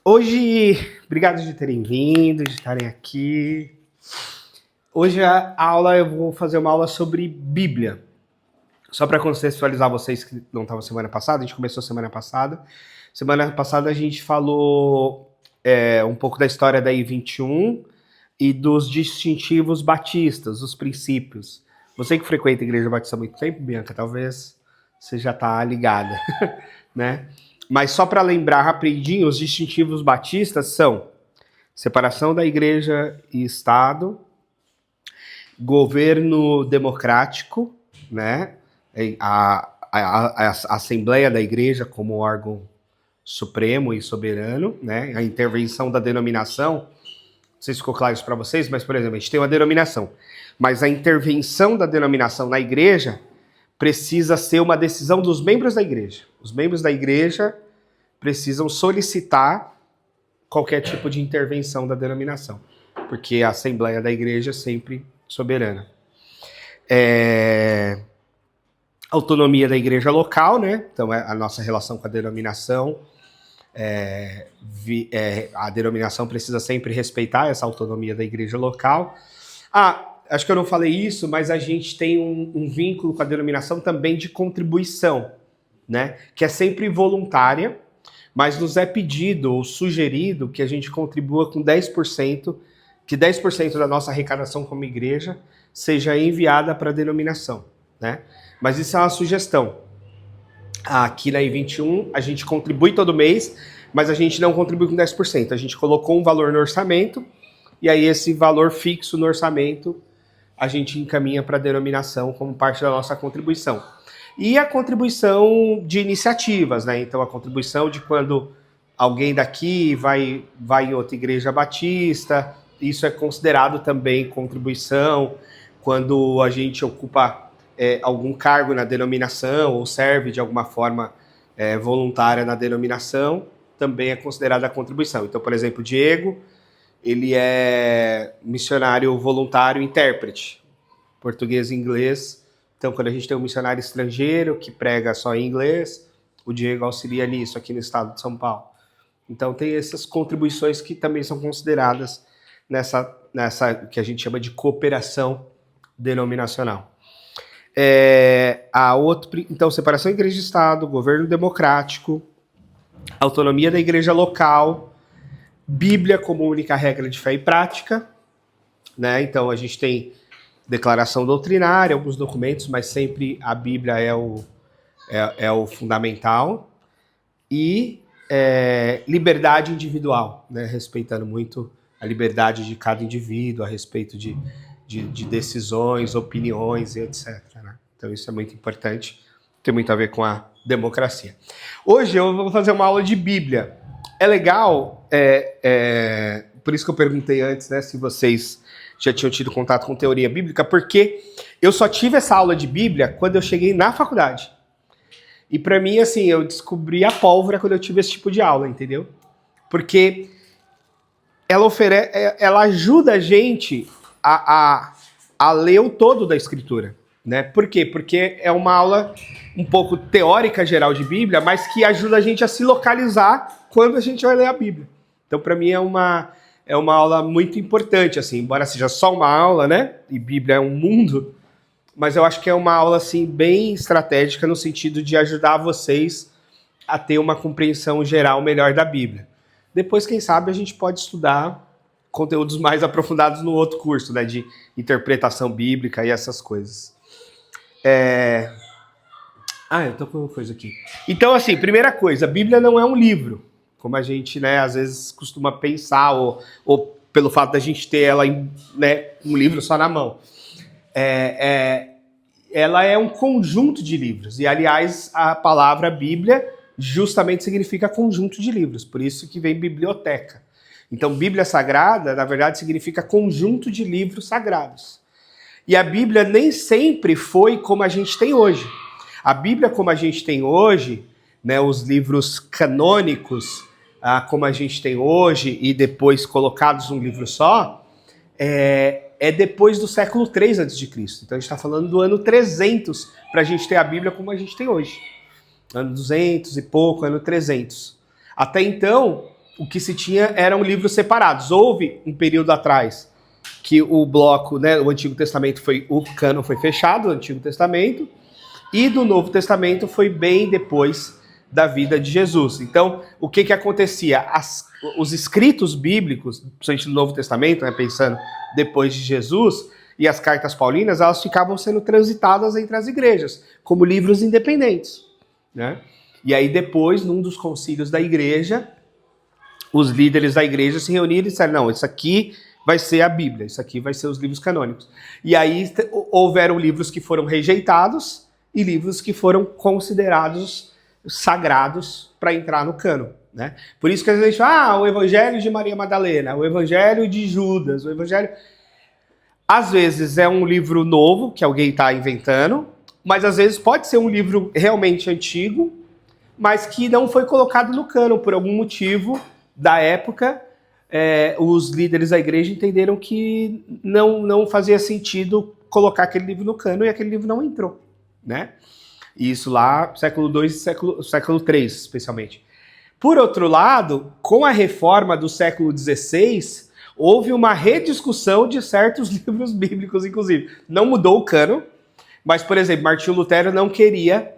Hoje, obrigado de terem vindo, de estarem aqui. Hoje a aula, eu vou fazer uma aula sobre Bíblia. Só para contextualizar vocês que não estavam semana passada, a gente começou semana passada. Semana passada a gente falou um pouco da história da I-21 e dos distintivos batistas, os princípios. Você que frequenta a Igreja Batista há muito tempo, Bianca, talvez você já está ligada, né? Mas só para lembrar rapidinho, os distintivos batistas são separação da igreja e Estado, governo democrático, né? A Assembleia da Igreja como órgão supremo e soberano, né? A intervenção da denominação, não sei se ficou claro isso para vocês, mas, por exemplo, a gente tem uma denominação, mas a intervenção da denominação na igreja precisa ser uma decisão dos membros da igreja. Os membros da igreja precisam solicitar qualquer tipo de intervenção da denominação, porque a Assembleia da Igreja é sempre soberana. Autonomia da igreja local, né? Então, a nossa relação com a denominação, a denominação precisa sempre respeitar essa autonomia da igreja local. Acho que eu não falei isso, mas a gente tem um vínculo com a denominação também de contribuição, né? Que é sempre voluntária, mas nos é pedido ou sugerido que a gente contribua com 10%, que 10% da nossa arrecadação como igreja seja enviada para a denominação, né? Mas isso é uma sugestão. Aqui na I-21 a gente contribui todo mês, mas a gente não contribui com 10%. A gente colocou um valor no orçamento e aí esse valor fixo no orçamento a gente encaminha para a denominação como parte da nossa contribuição. E a contribuição de iniciativas, né? Então, a contribuição de quando alguém daqui vai em outra igreja batista, isso é considerado também contribuição. Quando a gente ocupa algum cargo na denominação ou serve de alguma forma voluntária na denominação, também é considerada contribuição. Então, por exemplo, o Diego, ele é missionário voluntário intérprete, português e inglês. Então, quando a gente tem um missionário estrangeiro que prega só em inglês, o Diego auxilia nisso aqui no estado de São Paulo. Então, tem essas contribuições que também são consideradas nessa que a gente chama de cooperação denominacional. Então, separação igreja e Estado, governo democrático, autonomia da igreja local, Bíblia como única regra de fé e prática, né? Então, a gente tem declaração doutrinária, alguns documentos, mas sempre a Bíblia é o fundamental. E liberdade individual, né? Respeitando muito a liberdade de cada indivíduo a respeito de decisões, opiniões e etc. Né? Então isso é muito importante, tem muito a ver com a democracia. Hoje eu vou fazer uma aula de Bíblia. É legal, por isso que eu perguntei antes, né, se vocês já tinham tido contato com teoria bíblica, porque eu só tive essa aula de Bíblia quando eu cheguei na faculdade. E para mim, assim, eu descobri a pólvora quando eu tive esse tipo de aula, entendeu? Porque ela ajuda a gente a ler o todo da Escritura, né? Por quê? Porque é uma aula um pouco teórica geral de Bíblia, mas que ajuda a gente a se localizar quando a gente vai ler a Bíblia. Então, para mim, é uma aula muito importante, assim, embora seja só uma aula, né? E Bíblia é um mundo, mas eu acho que é uma aula, assim, bem estratégica no sentido de ajudar vocês a ter uma compreensão geral melhor da Bíblia. Depois, quem sabe, a gente pode estudar conteúdos mais aprofundados no outro curso, né? De interpretação bíblica e essas coisas. Eu tô com uma coisa aqui. Então, assim, primeira coisa, a Bíblia não é um livro, como a gente, né, às vezes costuma pensar, ou pelo fato da gente ter ela, né, um livro só na mão. Ela é um conjunto de livros, e aliás, a palavra Bíblia justamente significa conjunto de livros, por isso que vem biblioteca. Então, Bíblia Sagrada, na verdade, significa conjunto de livros sagrados. E a Bíblia nem sempre foi como a gente tem hoje. A Bíblia como a gente tem hoje, né, os livros canônicos, como a gente tem hoje, e depois colocados num livro só, é depois do século 3 a.C. Então a gente está falando do ano 300 para a gente ter a Bíblia como a gente tem hoje. Ano 200 e pouco, ano 300. Até então, o que se tinha eram livros separados. Houve um período atrás que o bloco, né, o Antigo Testamento o cânon foi fechado, o Antigo Testamento, e do Novo Testamento foi bem depois da vida de Jesus. Então, o que acontecia? Os escritos bíblicos, principalmente no Novo Testamento, né, pensando depois de Jesus, e as cartas paulinas, elas ficavam sendo transitadas entre as igrejas, como livros independentes, né? E aí depois, num dos concílios da igreja, os líderes da igreja se reuniram e disseram, não, isso aqui vai ser a Bíblia, isso aqui vai ser os livros canônicos. E aí houveram livros que foram rejeitados e livros que foram considerados sagrados para entrar no cânon, né? Por isso que a gente fala, o Evangelho de Maria Madalena, o Evangelho de Judas, o Evangelho... Às vezes é um livro novo, que alguém está inventando, mas às vezes pode ser um livro realmente antigo, mas que não foi colocado no cânon por algum motivo da época. Os líderes da igreja entenderam que não fazia sentido colocar aquele livro no cânon e aquele livro não entrou, né? Isso lá, século II e século III, especialmente. Por outro lado, com a reforma do século XVI, houve uma rediscussão de certos livros bíblicos, inclusive. Não mudou o cânon, mas, por exemplo, Martinho Lutero não queria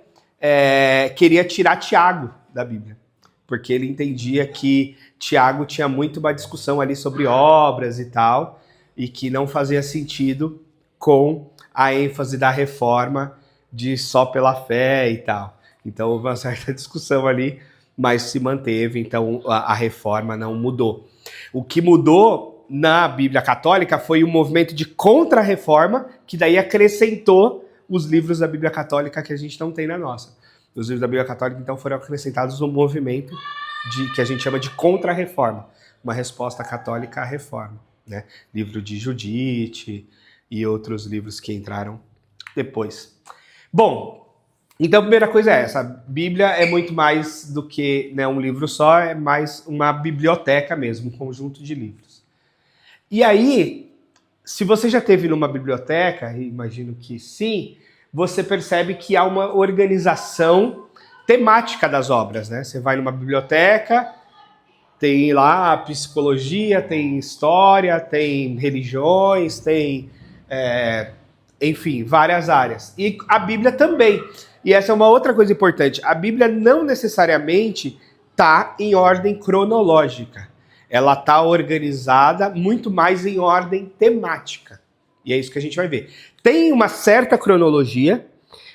tirar Tiago da Bíblia, porque ele entendia que Tiago tinha muito uma discussão ali sobre obras e tal, e que não fazia sentido com a ênfase da reforma de só pela fé e tal. Então houve uma certa discussão ali, mas se manteve, então a reforma não mudou. O que mudou na Bíblia Católica foi o movimento de contra-reforma, que daí acrescentou os livros da Bíblia Católica que a gente não tem na nossa. Os livros da Bíblia Católica, então, foram acrescentados no movimento que a gente chama de contra-reforma, uma resposta católica à reforma, né? Livro de Judite e outros livros que entraram depois. Bom, então a primeira coisa é essa, a Bíblia é muito mais do que, né, um livro só, é mais uma biblioteca mesmo, um conjunto de livros. E aí, se você já esteve numa biblioteca, e imagino que sim, você percebe que há uma organização temática das obras, né? Você vai numa biblioteca, tem lá psicologia, tem história, tem religiões, tem... enfim, várias áreas. E a Bíblia também. E essa é uma outra coisa importante. A Bíblia não necessariamente está em ordem cronológica. Ela está organizada muito mais em ordem temática. E é isso que a gente vai ver. Tem uma certa cronologia,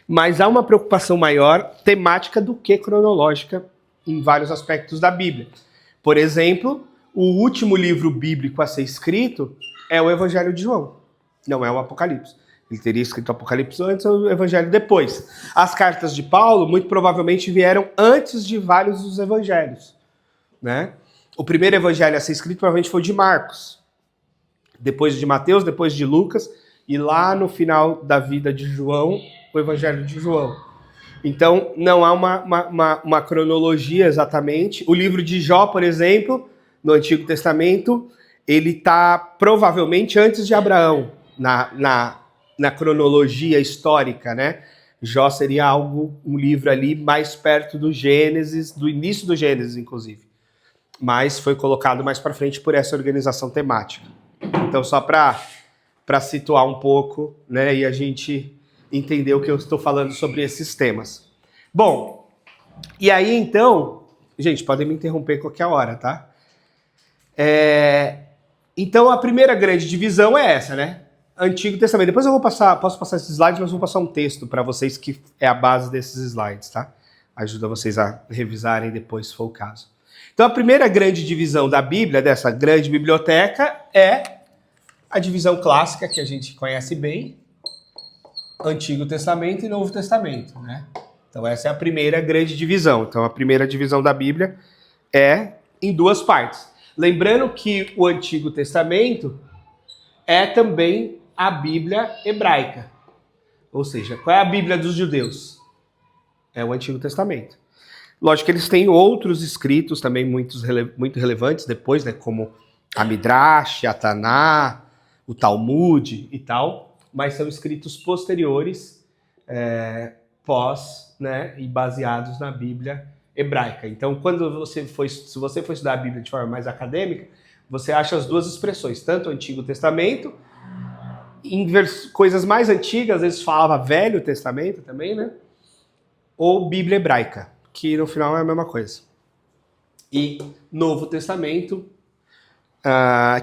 mas há uma preocupação maior temática do que cronológica em vários aspectos da Bíblia. Por exemplo, o último livro bíblico a ser escrito é o Evangelho de João. Não é o Apocalipse. Ele teria escrito o Apocalipse antes ou o Evangelho depois. As cartas de Paulo, muito provavelmente, vieram antes de vários dos evangelhos, né? O primeiro evangelho a ser escrito provavelmente foi o de Marcos, depois de Mateus, depois de Lucas, e lá no final da vida de João, o Evangelho de João. Então, não há uma cronologia exatamente. O livro de Jó, por exemplo, no Antigo Testamento, ele está provavelmente antes de Abraão, na cronologia histórica, né? Jó seria um livro ali mais perto do Gênesis, do início do Gênesis, inclusive. Mas foi colocado mais para frente por essa organização temática. Então, só para situar um pouco, né, e a gente entender o que eu estou falando sobre esses temas. Bom, e aí então, gente, podem me interromper qualquer hora, tá? Então, a primeira grande divisão é essa, né? Antigo Testamento. Depois eu posso passar esses slides, mas vou passar um texto para vocês que é a base desses slides, tá? Ajuda vocês a revisarem depois, se for o caso. Então, a primeira grande divisão da Bíblia, dessa grande biblioteca, é a divisão clássica, que a gente conhece bem, Antigo Testamento e Novo Testamento, né? Então, essa é a primeira grande divisão. Então, a primeira divisão da Bíblia é em duas partes. Lembrando que o Antigo Testamento é também a Bíblia hebraica. Ou seja, qual é a Bíblia dos judeus? É o Antigo Testamento. Lógico que eles têm outros escritos também muito relevantes depois, né, como a Midrash, a Taná, o Talmud e tal, mas são escritos posteriores, né, e baseados na Bíblia hebraica. Então, se você for estudar a Bíblia de forma mais acadêmica, você acha as duas expressões, tanto o Antigo Testamento, coisas mais antigas, às vezes falava Velho Testamento também, né? Ou Bíblia hebraica, que no final é a mesma coisa. E Novo Testamento,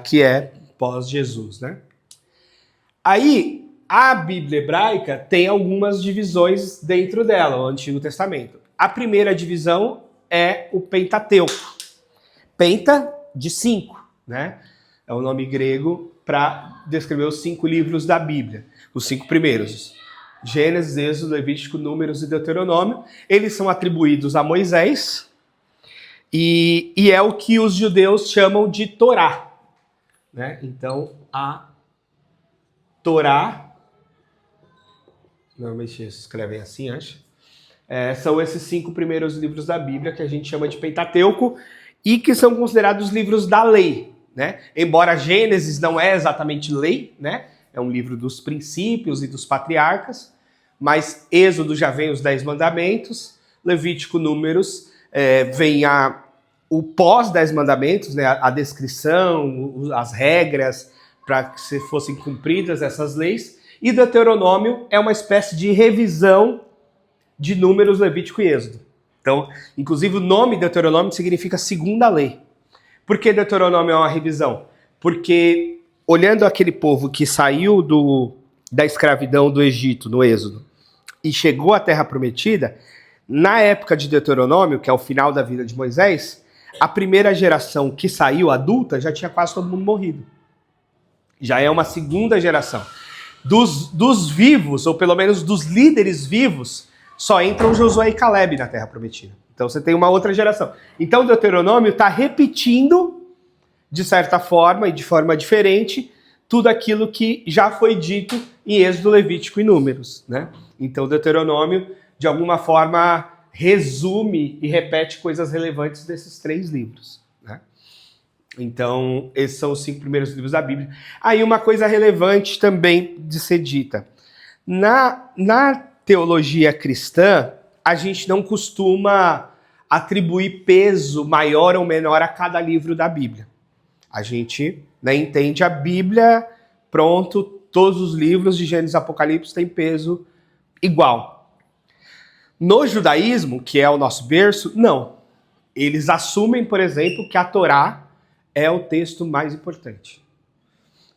que é pós-Jesus, né? Aí, a Bíblia hebraica tem algumas divisões dentro dela, o Antigo Testamento. A primeira divisão é o Pentateuco. Penta, de 5, né? É o nome grego para descrever os 5 livros da Bíblia. Os 5 primeiros. Gênesis, Êxodo, Levítico, Números e Deuteronômio. Eles são atribuídos a Moisés e é o que os judeus chamam de Torá, né? Então, a Torá, normalmente eles escrevem assim, acho. São esses 5 primeiros livros da Bíblia que a gente chama de Pentateuco e que são considerados livros da lei, né? Embora Gênesis não é exatamente lei, né? É um livro dos princípios e dos patriarcas, mas Êxodo já vem os 10 mandamentos, Levítico, Números, vem o pós-10 mandamentos, né? A descrição, as regras para que fossem cumpridas essas leis, e Deuteronômio é uma espécie de revisão de Números, Levítico e Êxodo. Então, inclusive o nome Deuteronômio significa segunda lei. Por que Deuteronômio é uma revisão? Porque, olhando aquele povo que saiu da escravidão do Egito, no Êxodo, e chegou à Terra Prometida, na época de Deuteronômio, que é o final da vida de Moisés, a primeira geração que saiu adulta já tinha quase todo mundo morrido. Já é uma segunda geração. Dos vivos, ou pelo menos dos líderes vivos, só entram Josué e Caleb na Terra Prometida. Então você tem uma outra geração. Então o Deuteronômio está repetindo, de certa forma e de forma diferente, tudo aquilo que já foi dito em Êxodo, Levítico e Números, né? Então o Deuteronômio, de alguma forma, resume e repete coisas relevantes desses 3 livros, né? Então, esses são os 5 primeiros livros da Bíblia. Aí uma coisa relevante também de ser dita. Na teologia cristã, a gente não costuma atribuir peso maior ou menor a cada livro da Bíblia. A gente, né, entende a Bíblia, pronto, todos os livros de Gênesis e Apocalipse têm peso igual. No judaísmo, que é o nosso berço, não. Eles assumem, por exemplo, que a Torá é o texto mais importante.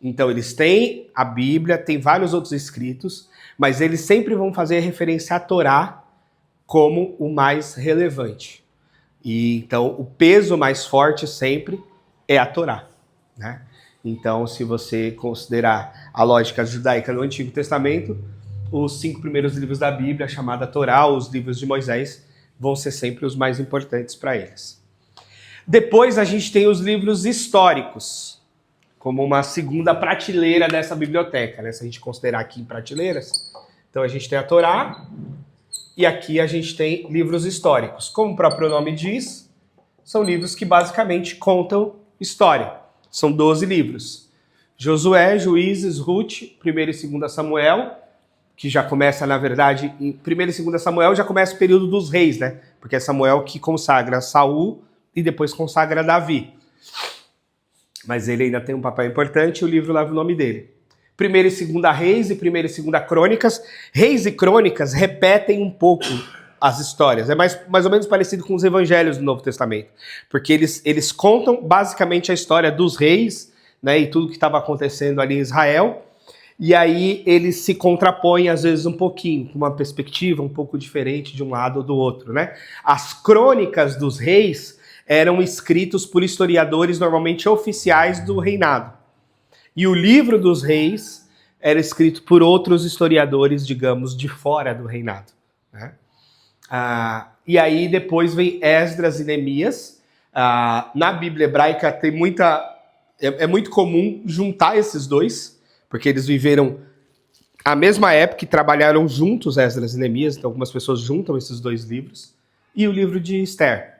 Então eles têm a Bíblia, tem vários outros escritos, mas eles sempre vão fazer referência à Torá como o mais relevante. E então o peso mais forte sempre é a Torá, né? Então, se você considerar a lógica judaica no Antigo Testamento, os 5 primeiros livros da Bíblia, chamada Torá, os livros de Moisés, vão ser sempre os mais importantes para eles. Depois a gente tem os livros históricos, como uma segunda prateleira dessa biblioteca, né? Se a gente considerar aqui em prateleiras, então a gente tem a Torá e aqui a gente tem livros históricos. Como o próprio nome diz, são livros que basicamente contam história. São 12 livros. Josué, Juízes, Ruth, 1º e 2º Samuel, que já começa, na verdade, em 1º e 2º Samuel já começa o período dos reis, né? Porque é Samuel que consagra Saul e depois consagra Davi. Mas ele ainda tem um papel importante e o livro leva o nome dele. 1º e 2º Reis e 1º e 2º Crônicas. Reis e Crônicas repetem um pouco as histórias. É mais ou menos parecido com os evangelhos do Novo Testamento. Porque eles contam basicamente a história dos reis, né, e tudo que estava acontecendo ali em Israel. E aí eles se contrapõem às vezes um pouquinho, com uma perspectiva um pouco diferente de um lado ou do outro, né? As crônicas dos reis eram escritos por historiadores normalmente oficiais do reinado. E o livro dos reis era escrito por outros historiadores, digamos, de fora do reinado, né? E aí depois vem Esdras e Neemias. Na Bíblia hebraica tem é muito comum juntar esses dois, porque eles viveram a mesma época e trabalharam juntos, Esdras e Neemias, então algumas pessoas juntam esses 2 livros, e o livro de Esther.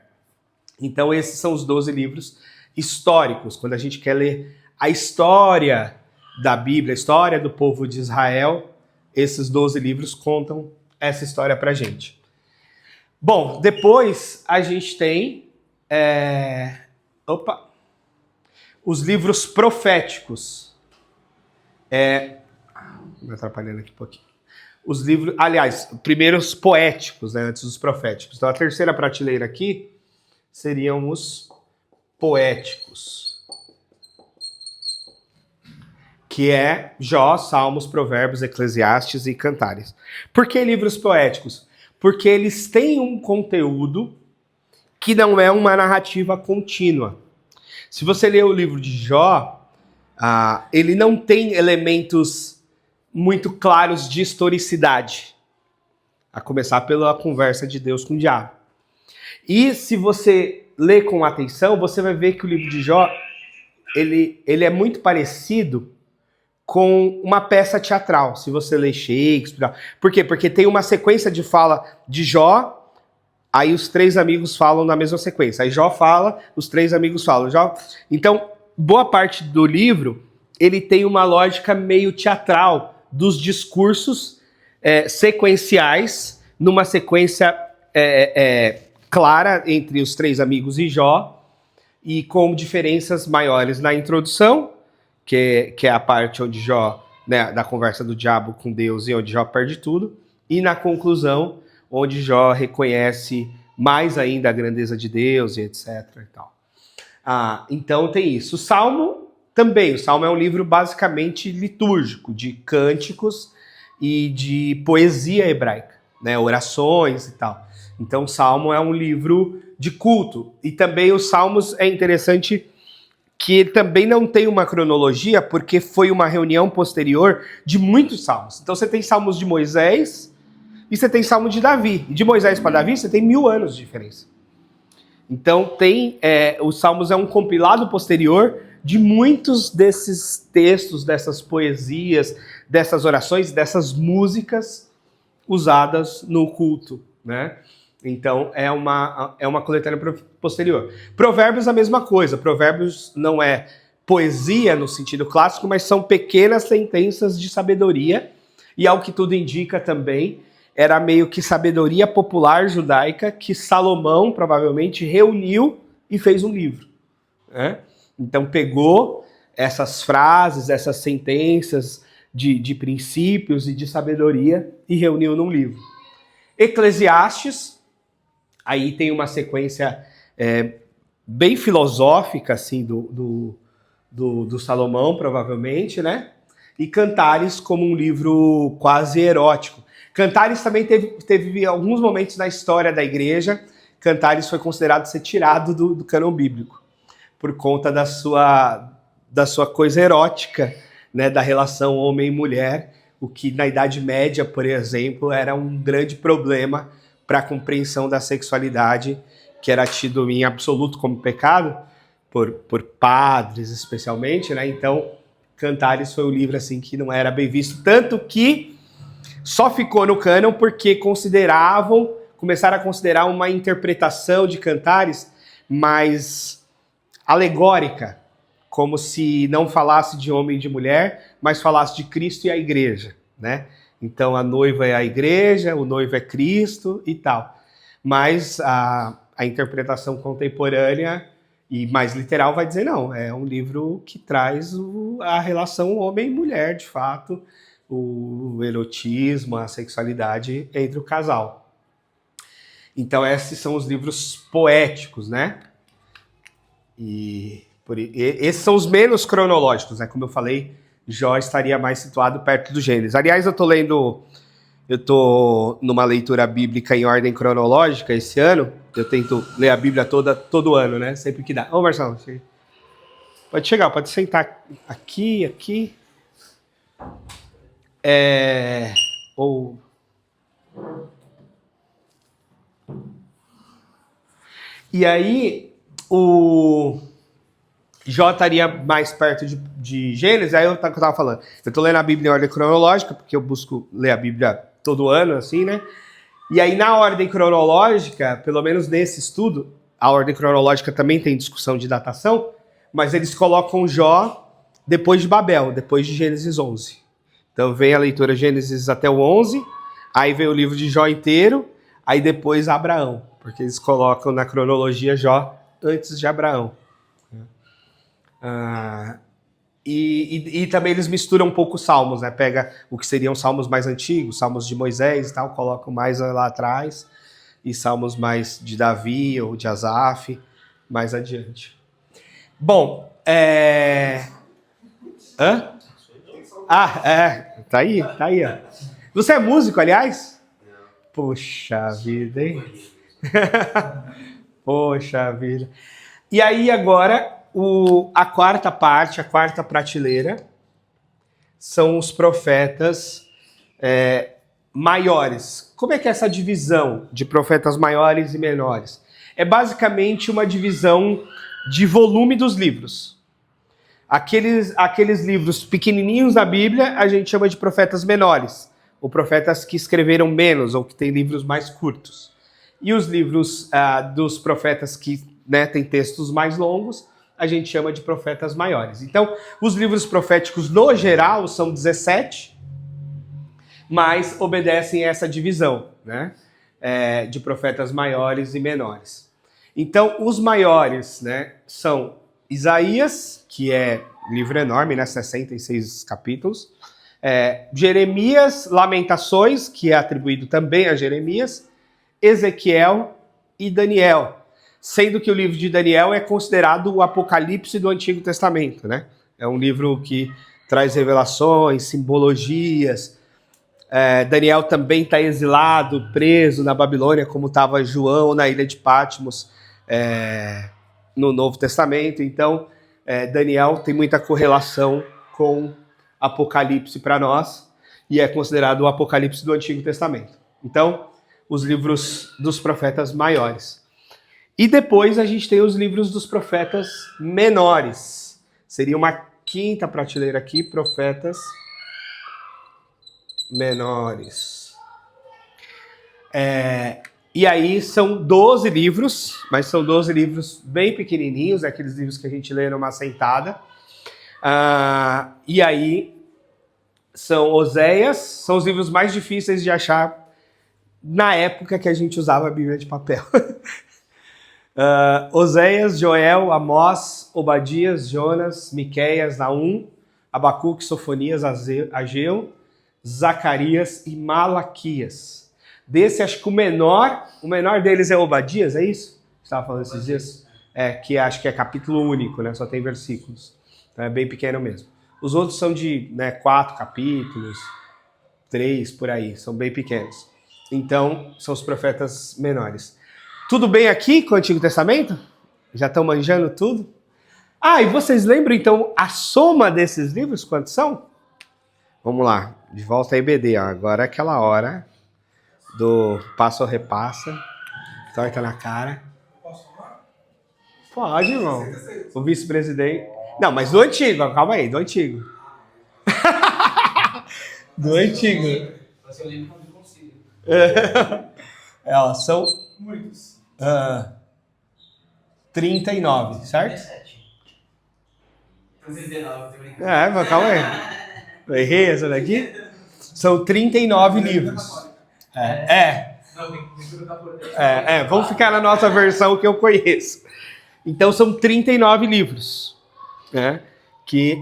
Então esses são os 12 livros históricos, quando a gente quer ler a história da Bíblia, a história do povo de Israel, esses 12 livros contam essa história pra gente. Bom, depois a gente tem os livros proféticos. Me atrapalhando aqui um pouquinho. Os livros, aliás, primeiros poéticos, né, antes dos proféticos. Então a terceira prateleira aqui seriam os poéticos, que é Jó, Salmos, Provérbios, Eclesiastes e Cantares. Por que livros poéticos? Porque eles têm um conteúdo que não é uma narrativa contínua. Se você ler o livro de Jó, ele não tem elementos muito claros de historicidade, a começar pela conversa de Deus com o diabo. E se você ler com atenção, você vai ver que o livro de Jó, ele é muito parecido com uma peça teatral, se você ler Shakespeare. Por quê? Porque tem uma sequência de fala de Jó, aí os três amigos falam na mesma sequência. Aí Jó fala, os três amigos falam. Jó... Então, boa parte do livro, ele tem uma lógica meio teatral dos discursos sequenciais, numa sequência clara entre os três amigos e Jó, e com diferenças maiores na introdução, que é a parte onde Jó, né, da conversa do diabo com Deus e onde Jó perde tudo, e na conclusão, onde Jó reconhece mais ainda a grandeza de Deus e etc. E tal. Então tem isso. O Salmo também. O Salmo é um livro basicamente litúrgico, de cânticos e de poesia hebraica, né, orações e tal. Então o Salmo é um livro de culto. E também os Salmos é interessante que ele também não tem uma cronologia, porque foi uma reunião posterior de muitos salmos. Então você tem salmos de Moisés e você tem salmo de Davi. E de Moisés para Davi você tem 1000 anos de diferença. Então os salmos é um compilado posterior de muitos desses textos, dessas poesias, dessas orações, dessas músicas usadas no culto, né? Então, é uma coletânea posterior. Provérbios, a mesma coisa. Provérbios não é poesia no sentido clássico, mas são pequenas sentenças de sabedoria. E, ao que tudo indica também, era meio que sabedoria popular judaica que Salomão, provavelmente, reuniu e fez um livro, né? Então, pegou essas frases, essas sentenças de princípios e de sabedoria e reuniu num livro. Eclesiastes... Aí tem uma sequência bem filosófica, assim, do Salomão, provavelmente, né? E Cantares como um livro quase erótico. Cantares também teve alguns momentos na história da igreja. Cantares foi considerado ser tirado do cânon bíblico, por conta da sua coisa erótica, né? Da relação homem e mulher, o que na Idade Média, por exemplo, era um grande problema para a compreensão da sexualidade, que era tido em absoluto como pecado, por padres especialmente, né? Então, Cantares foi um livro assim, que não era bem visto, tanto que só ficou no cânon porque começaram a considerar uma interpretação de Cantares mais alegórica, como se não falasse de homem e de mulher, mas falasse de Cristo e a igreja, né? Então a noiva é a igreja, o noivo é Cristo e tal. Mas a interpretação contemporânea e mais literal vai dizer não, é um livro que traz a relação homem e mulher, de fato, o erotismo, a sexualidade entre o casal. Então esses são os livros poéticos, né? E esses são os menos cronológicos, né? Como eu falei, Jó estaria mais situado perto do Gênesis. Aliás, eu tô numa leitura bíblica em ordem cronológica esse ano. Eu tento ler a Bíblia todo ano, né? Sempre que dá. Ô, Marcelo, pode chegar, pode sentar aqui. E aí, o Jó estaria mais perto de Gênesis, aí eu tava falando. Eu tô lendo a Bíblia em ordem cronológica, porque eu busco ler a Bíblia todo ano, assim, né? E aí, na ordem cronológica, pelo menos nesse estudo, a ordem cronológica também tem discussão de datação, mas eles colocam Jó depois de Babel, depois de Gênesis 11. Então vem a leitura Gênesis até o 11, aí vem o livro de Jó inteiro, aí depois Abraão, porque eles colocam na cronologia Jó antes de Abraão. E também eles misturam um pouco os salmos, né? Pega o que seriam salmos mais antigos, salmos de Moisés e tal, colocam mais lá atrás, e salmos mais de Davi ou de Asaf, mais adiante. Bom, Hã? Tá aí, ó. Você é músico, aliás? Poxa vida, hein? Poxa vida. E aí agora, a quarta parte, a quarta prateleira, são os profetas maiores. Como é que é essa divisão de profetas maiores e menores? É basicamente uma divisão de volume dos livros. Aqueles livros pequenininhos da Bíblia, a gente chama de profetas menores, ou profetas que escreveram menos, ou que têm livros mais curtos. E os livros dos profetas que têm textos mais longos, a gente chama de profetas maiores. Então, os livros proféticos, no geral, são 17, mas obedecem a essa divisão, né? De profetas maiores e menores. Então, os maiores, né, são Isaías, que é um livro enorme, né, 66 capítulos. Jeremias, Lamentações, que é atribuído também a Jeremias. Ezequiel e Daniel. Sendo que o livro de Daniel é considerado o Apocalipse do Antigo Testamento, né? É um livro que traz revelações, simbologias. Daniel também está exilado, preso na Babilônia, como estava João na ilha de Patmos, no Novo Testamento. Então, Daniel tem muita correlação com Apocalipse para nós, e é considerado o Apocalipse do Antigo Testamento. Então, os livros dos profetas maiores. E depois a gente tem os livros dos profetas menores. Seria uma quinta prateleira aqui, profetas menores. E aí são 12 livros, mas são 12 livros bem pequenininhos, aqueles livros que a gente lê numa sentada. E aí são Oséias, são os livros mais difíceis de achar na época que a gente usava a Bíblia de papel. Oséias, Joel, Amós, Obadias, Jonas, Miqueias, Naum, Abacuque, Sofonias, Ageu, Zacarias e Malaquias. Desse, acho que o menor deles é Obadias, é isso? Você estava falando esses dias? Que acho que é capítulo único, né? Só tem versículos. Então é bem pequeno mesmo. Os outros são de 4 capítulos, 3 por aí, são bem pequenos. Então, são os profetas menores. Tudo bem aqui com o Antigo Testamento? Já estão manjando tudo? E vocês lembram, então, a soma desses livros? Quantos são? Vamos lá, de volta a EBD. Agora é aquela hora do passo ou repassa. Torta na cara. Posso falar? Pode, irmão. O vice-presidente... Não, mas do antigo, calma aí, do antigo. Do antigo. Mas eu lembro quando eu consigo. São... Muitos. 39, certo? 17. 19, tô brincando. Mas calma aí. Eu errei essa daqui? São 39 livros. Não, tem que colocar por dentro. Vamos ficar na nossa versão que eu conheço. Então são 39 livros, né? Que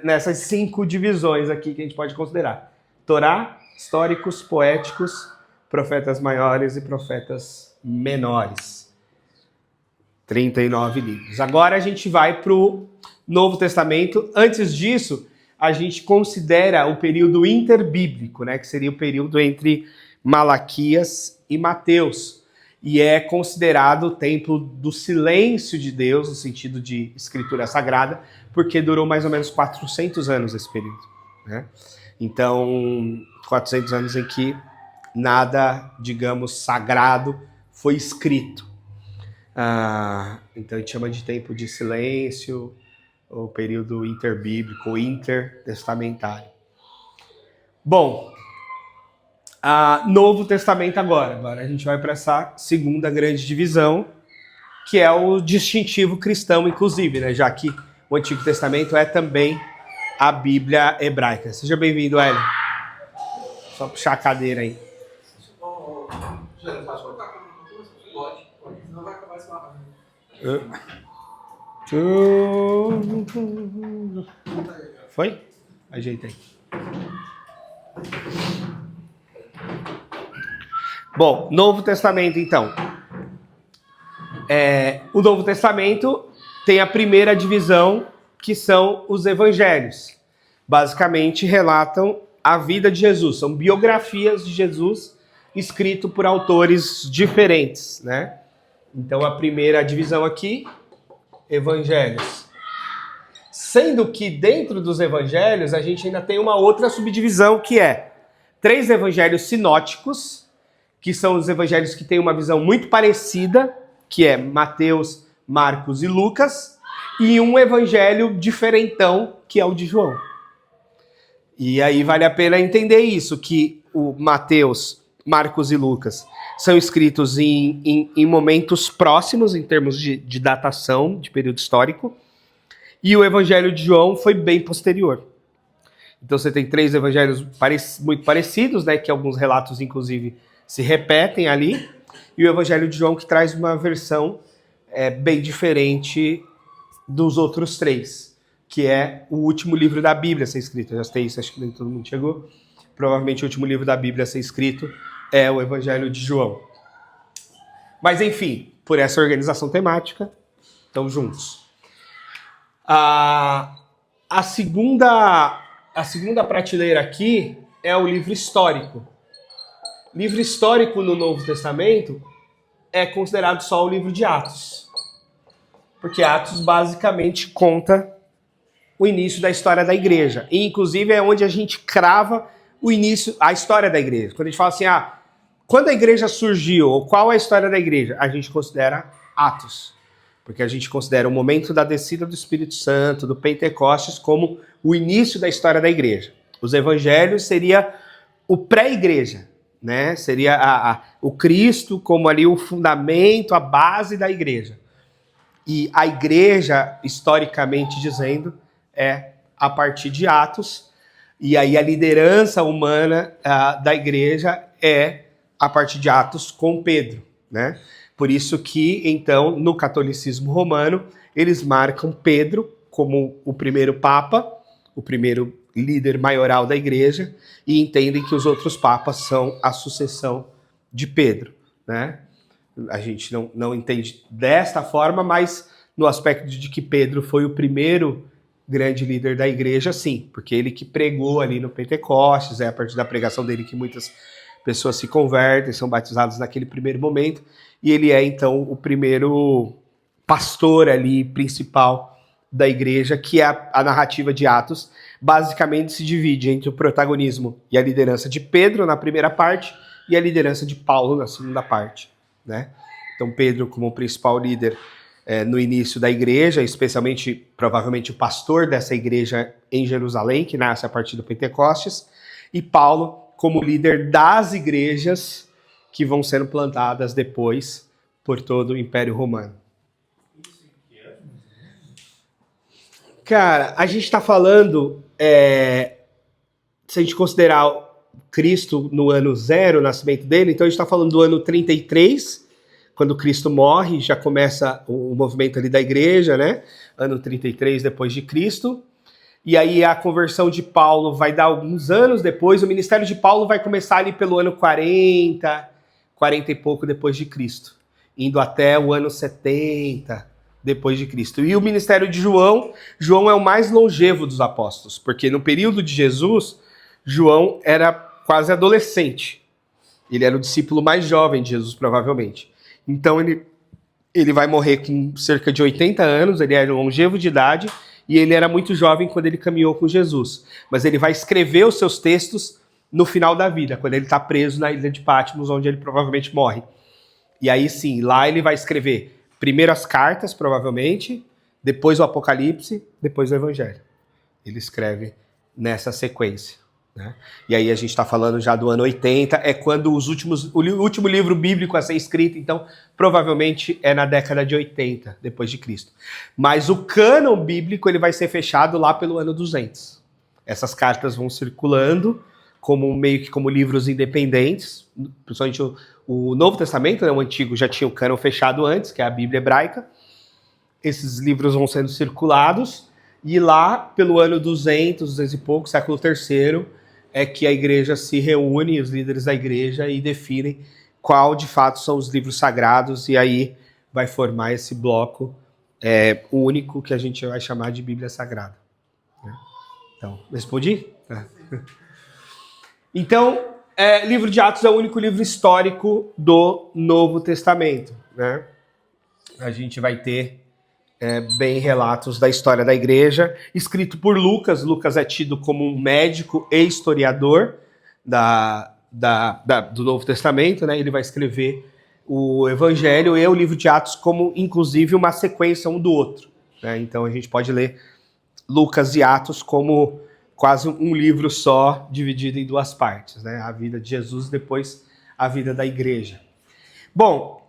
nessas 5 divisões aqui que a gente pode considerar: Torá, históricos, poéticos, profetas maiores e profetas menores. 39 livros. Agora a gente vai para o Novo Testamento. Antes disso, a gente considera o período interbíblico, né, que seria o período entre Malaquias e Mateus. E é considerado o tempo do silêncio de Deus, no sentido de escritura sagrada, porque durou mais ou menos 400 anos esse período, né? Então, 400 anos em que nada, digamos, sagrado foi escrito. Então a gente chama de tempo de silêncio, ou período interbíblico, ou intertestamentário. Bom, Novo Testamento agora. Agora a gente vai para essa segunda grande divisão, que é o distintivo cristão, inclusive, né? Já que o Antigo Testamento é também a Bíblia hebraica. Seja bem-vindo, Hélio. Só puxar a cadeira aí. Foi? Ajeitei. Bom, Novo Testamento, então. O Novo Testamento tem a primeira divisão, que são os evangelhos. Basicamente, relatam a vida de Jesus. São biografias de Jesus escrito por autores diferentes, né? Então, a primeira divisão aqui, evangelhos. Sendo que dentro dos evangelhos, a gente ainda tem uma outra subdivisão, que é 3 evangelhos sinóticos, que são os evangelhos que têm uma visão muito parecida, que é Mateus, Marcos e Lucas, e um evangelho diferentão, que é o de João. E aí vale a pena entender isso, que o Mateus, Marcos e Lucas são escritos em momentos próximos, em termos de datação, de período histórico, e o evangelho de João foi bem posterior. Então você tem 3 evangelhos muito parecidos, né, que alguns relatos, inclusive, se repetem ali, e o evangelho de João que traz uma versão bem diferente dos outros 3, que é o último livro da Bíblia a ser escrito. Eu já sei isso, acho que nem todo mundo chegou. Provavelmente o último livro da Bíblia a ser escrito é o evangelho de João. Mas enfim, por essa organização temática, estão juntos. A segunda prateleira aqui é o livro histórico. Livro histórico no Novo Testamento é considerado só o livro de Atos. Porque Atos basicamente conta o início da história da igreja. E inclusive é onde a gente crava a história da igreja. Quando a gente fala assim, quando a igreja surgiu, ou qual é a história da igreja? A gente considera Atos. Porque a gente considera o momento da descida do Espírito Santo, do Pentecostes, como o início da história da igreja. Os evangelhos seria o pré-igreja, né? Seria o Cristo como ali o fundamento, a base da igreja. E a igreja, historicamente dizendo, é a partir de Atos. E aí a liderança humana da igreja é a partir de Atos com Pedro, né? Por isso que, então, no catolicismo romano, eles marcam Pedro como o primeiro papa, o primeiro líder maioral da igreja, e entendem que os outros papas são a sucessão de Pedro, né? A gente não entende desta forma, mas no aspecto de que Pedro foi o primeiro grande líder da igreja, sim, porque ele que pregou ali no Pentecostes, é a partir da pregação dele que muitas pessoas se convertem, são batizadas naquele primeiro momento, e ele é, então, o primeiro pastor ali, principal da igreja, que é a narrativa de Atos, basicamente se divide entre o protagonismo e a liderança de Pedro na primeira parte, e a liderança de Paulo na segunda parte, né? Então, Pedro como o principal líder no início da igreja, especialmente, provavelmente, o pastor dessa igreja em Jerusalém, que nasce a partir do Pentecostes, e Paulo como líder das igrejas que vão sendo plantadas depois por todo o Império Romano. Cara, a gente está falando, se a gente considerar Cristo no ano 0, o nascimento dele, então a gente está falando do ano 33, quando Cristo morre, já começa o movimento ali da igreja, né? Ano 33 depois de Cristo. E aí a conversão de Paulo vai dar alguns anos depois, o ministério de Paulo vai começar ali pelo ano 40 e pouco depois de Cristo, indo até o ano 70 depois de Cristo. E o ministério de João é o mais longevo dos apóstolos, porque no período de Jesus, João era quase adolescente. Ele era o discípulo mais jovem de Jesus, provavelmente. Então ele vai morrer com cerca de 80 anos, ele era longevo de idade, e ele era muito jovem quando ele caminhou com Jesus. Mas ele vai escrever os seus textos no final da vida, quando ele está preso na ilha de Patmos, onde ele provavelmente morre. E aí sim, lá ele vai escrever primeiro as cartas, provavelmente, depois o Apocalipse, depois o Evangelho. Ele escreve nessa sequência, né? E aí a gente está falando já do ano 80, é quando o último livro bíblico a ser escrito, então provavelmente é na década de 80, depois de Cristo. Mas o cânon bíblico ele vai ser fechado lá pelo ano 200. Essas cartas vão circulando meio que como livros independentes, principalmente o Novo Testamento, né, o Antigo já tinha o cânon fechado antes, que é a Bíblia hebraica, esses livros vão sendo circulados, e lá, pelo ano 200, 200 e pouco, século III, é que a igreja se reúne, os líderes da igreja, e definem qual, de fato, são os livros sagrados, e aí vai formar esse bloco único que a gente vai chamar de Bíblia Sagrada. Então, respondi? Então, livro de Atos é o único livro histórico do Novo Testamento, né? A gente vai ter bem relatos da história da igreja, escrito por Lucas. Lucas é tido como um médico e historiador do Novo Testamento, né? Ele vai escrever o Evangelho e o livro de Atos como, inclusive, uma sequência um do outro, né? Então a gente pode ler Lucas e Atos como quase um livro só, dividido em duas partes, né? A vida de Jesus, depois a vida da igreja. Bom,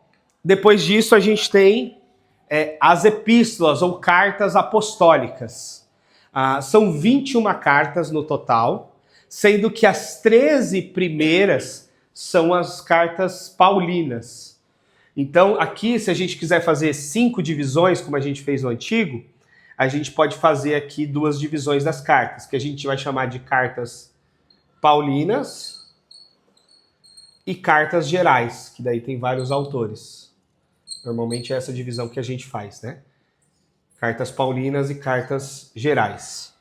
depois disso a gente tem as epístolas ou cartas apostólicas. São 21 cartas no total, sendo que as 13 primeiras são as cartas paulinas. Então, aqui, se a gente quiser fazer 5 divisões, como a gente fez no Antigo, a gente pode fazer aqui 2 divisões das cartas, que a gente vai chamar de cartas paulinas e cartas gerais, que daí tem vários autores. Normalmente é essa divisão que a gente faz, né? Cartas paulinas e cartas gerais.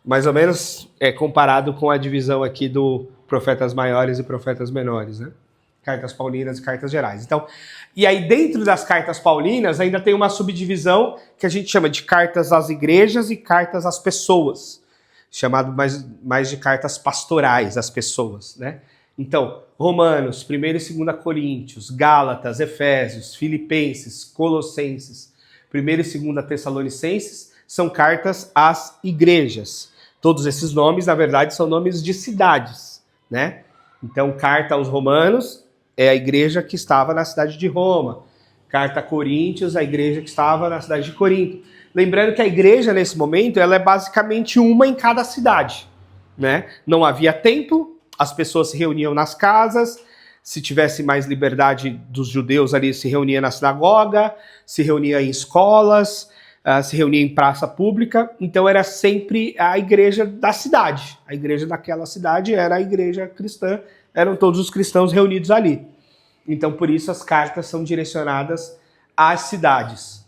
Mais ou menos comparado com a divisão aqui do profetas maiores e profetas menores, né? Cartas paulinas e cartas gerais. Então, e aí dentro das cartas paulinas ainda tem uma subdivisão que a gente chama de cartas às igrejas e cartas às pessoas, chamado mais de cartas pastorais às pessoas, né? Então, Romanos, 1 e 2 Coríntios, Gálatas, Efésios, Filipenses, Colossenses, 1 e 2 Tessalonicenses são cartas às igrejas. Todos esses nomes, na verdade, são nomes de cidades, né? Então, carta aos Romanos é a igreja que estava na cidade de Roma. Carta a Coríntios, a igreja que estava na cidade de Corinto. Lembrando que a igreja, nesse momento, ela é basicamente uma em cada cidade, né? Não havia templo, as pessoas se reuniam nas casas, se tivesse mais liberdade dos judeus ali, se reunia na sinagoga, se reunia em escolas, se reunia em praça pública. Então era sempre a igreja da cidade. A igreja daquela cidade era a igreja cristã, eram todos os cristãos reunidos ali. Então por isso as cartas são direcionadas às cidades.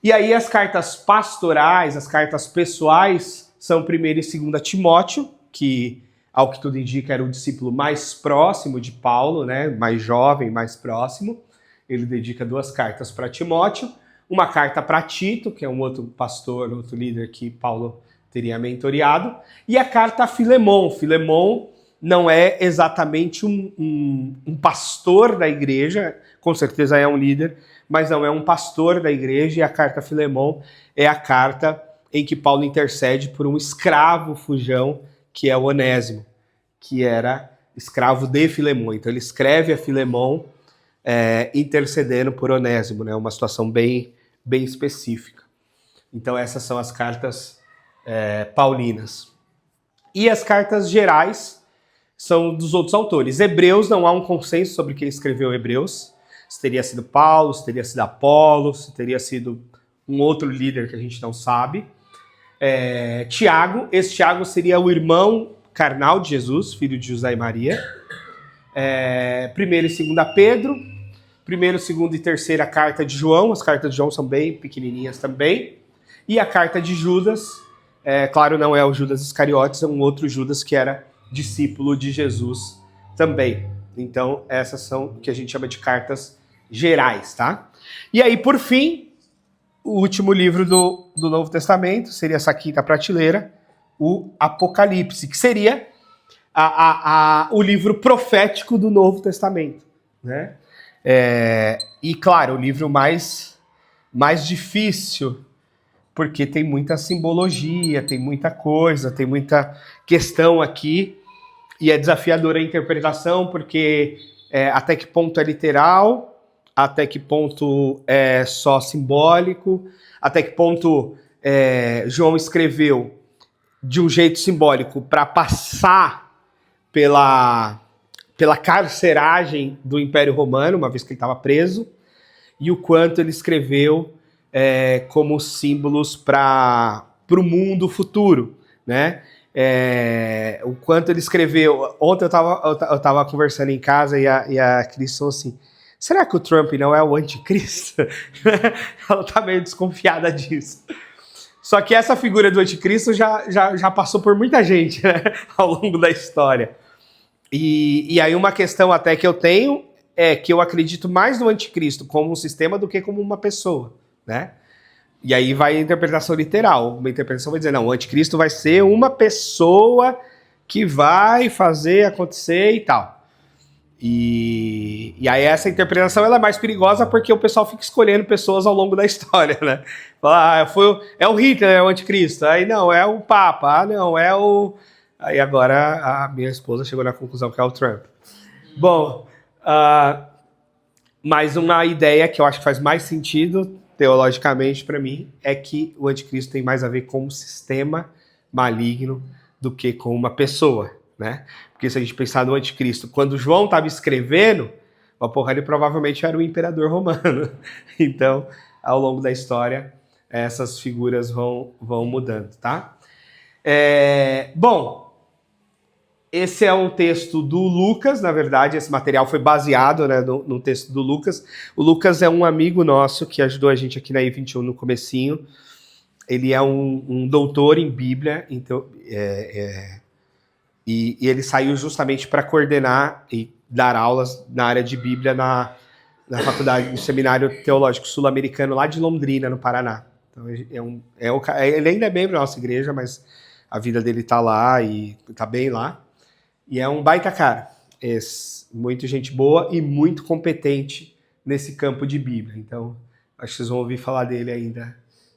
E aí as cartas pastorais, as cartas pessoais, são 1 e 2 Timóteo, que ao que tudo indica, era o discípulo mais próximo de Paulo, né? Mais jovem, mais próximo. Ele dedica 2 cartas para Timóteo, uma carta para Tito, que é um outro pastor, outro líder que Paulo teria mentoreado, e a carta a Filemon. Filemon não é exatamente um pastor da igreja, com certeza é um líder, mas não é um pastor da igreja, e a carta a Filemon é a carta em que Paulo intercede por um escravo fujão, que é o Onésimo, que era escravo de Filemon. Então ele escreve a Filemon intercedendo por Onésimo, né? Uma situação bem específica. Então essas são as cartas paulinas. E as cartas gerais são dos outros autores. Hebreus, não há um consenso sobre quem escreveu Hebreus. Se teria sido Paulo, se teria sido Apolo, se teria sido um outro líder que a gente não sabe. Tiago, esse Tiago seria o irmão carnal de Jesus, filho de José e Maria. 1 e 2 Pedro, 1, 2 e 3 carta de João, as cartas de João são bem pequenininhas também. E a carta de Judas, claro, não é o Judas Iscariotes, é um outro Judas que era discípulo de Jesus também. Então, essas são o que a gente chama de cartas gerais, tá? E aí, por fim, o último livro do Novo Testamento seria essa quinta prateleira, o Apocalipse, que seria o livro profético do Novo Testamento, né? E, claro, o livro mais difícil, porque tem muita simbologia, tem muita coisa, tem muita questão aqui, e é desafiadora a interpretação, porque até que ponto é literal, até que ponto é só simbólico, até que ponto João escreveu de um jeito simbólico para passar pela carceragem do Império Romano, uma vez que ele estava preso, e o quanto ele escreveu como símbolos para o mundo futuro, né? O quanto ele escreveu. Ontem eu tava conversando em casa e a Cris falou assim: será que o Trump não é o anticristo? Ela tá meio desconfiada disso. Só que essa figura do anticristo já passou por muita gente, né, ao longo da história. E aí uma questão até que eu tenho é que eu acredito mais no anticristo como um sistema do que como uma pessoa, né? E aí vai a interpretação literal. Uma interpretação vai dizer, não, o anticristo vai ser uma pessoa que vai fazer acontecer e tal. E aí essa interpretação ela é mais perigosa porque o pessoal fica escolhendo pessoas ao longo da história, né? Fala, é o Hitler, é o anticristo. Aí não, é o Papa. Ah, não, é o... Aí agora a minha esposa chegou na conclusão que é o Trump. Bom, mas uma ideia que eu acho que faz mais sentido teologicamente para mim é que o anticristo tem mais a ver com um sistema maligno do que com uma pessoa, né? Porque se a gente pensar no anticristo, quando João estava escrevendo, o Apocalipse provavelmente era o imperador romano. Então, ao longo da história, essas figuras vão mudando, tá? Bom, esse é um texto do Lucas, na verdade, esse material foi baseado, né, no texto do Lucas. O Lucas é um amigo nosso que ajudou a gente aqui na I21 no comecinho. Ele é um doutor em Bíblia, então, e ele saiu justamente para coordenar e dar aulas na área de Bíblia na faculdade, no Seminário Teológico Sul-Americano, lá de Londrina, no Paraná. Então, ele ainda é membro da nossa igreja, mas a vida dele está lá e está bem lá. E é um baita cara, muito gente boa e muito competente nesse campo de Bíblia. Então, acho que vocês vão ouvir falar dele ainda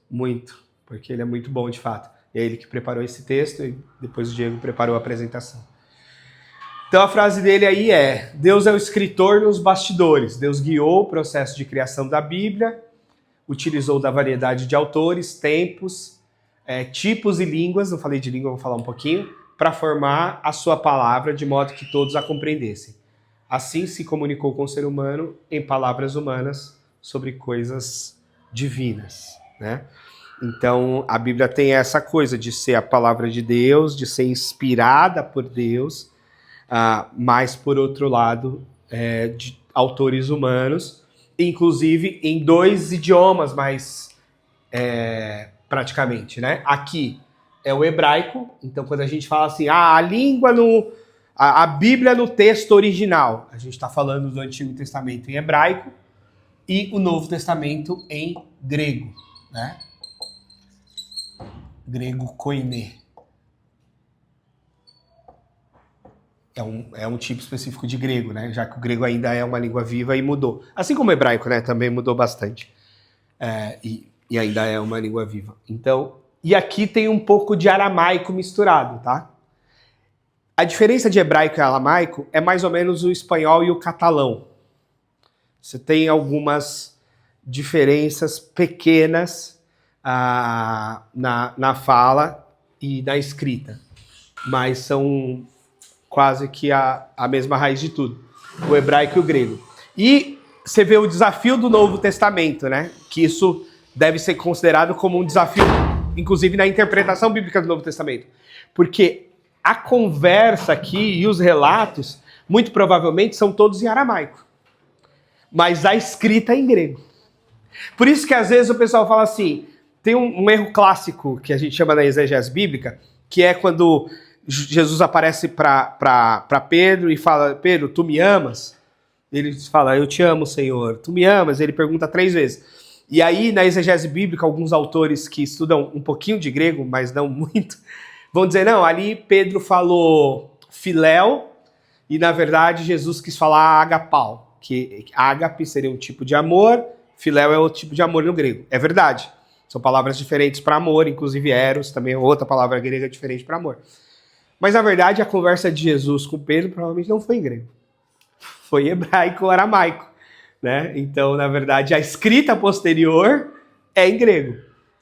muito, porque ele é muito bom de fato. É ele que preparou esse texto e depois o Diego preparou a apresentação. Então a frase dele aí é: Deus é o escritor nos bastidores. Deus guiou o processo de criação da Bíblia, utilizou da variedade de autores, tempos, tipos e línguas, não falei de língua, vou falar um pouquinho, para formar a sua palavra de modo que todos a compreendessem. Assim se comunicou com o ser humano em palavras humanas sobre coisas divinas, né? Então, a Bíblia tem essa coisa de ser a palavra de Deus, de ser inspirada por Deus, mas, por outro lado, de autores humanos, inclusive em 2 idiomas mais praticamente, né? Aqui é o hebraico, então quando a gente fala assim, a língua a Bíblia no texto original, a gente está falando do Antigo Testamento em hebraico e o Novo Testamento em grego, né? Grego koiné. É um tipo específico de grego, né? Já que o grego ainda é uma língua viva e mudou. Assim como o hebraico, né? Também mudou bastante. E ainda é uma língua viva. Então, e aqui tem um pouco de aramaico misturado, tá? A diferença de hebraico e aramaico é mais ou menos o espanhol e o catalão. Você tem algumas diferenças pequenas na fala e na escrita, mas são quase que a mesma raiz de tudo, o hebraico e o grego. E você vê o desafio do Novo Testamento, né? Que isso deve ser considerado como um desafio, inclusive na interpretação bíblica do Novo Testamento. Porque a conversa aqui e os relatos, muito provavelmente, são todos em aramaico. Mas a escrita é em grego. Por isso que às vezes o pessoal fala assim, tem um erro clássico que a gente chama na exegese bíblica, que é quando Jesus aparece para Pedro e fala, Pedro, tu me amas? Ele fala, eu te amo, Senhor. Tu me amas? Ele pergunta 3 vezes. E aí, na exegese bíblica, alguns autores que estudam um pouquinho de grego, mas não muito, vão dizer, não, ali Pedro falou filéu, e na verdade Jesus quis falar agapau, que ágape seria um tipo de amor, filéu é outro tipo de amor no grego. É verdade, são palavras diferentes para amor, inclusive eros também é outra palavra grega diferente para amor. Mas na verdade a conversa de Jesus com Pedro provavelmente não foi em grego, foi hebraico ou aramaico, né? Então, na verdade, a escrita posterior é em grego,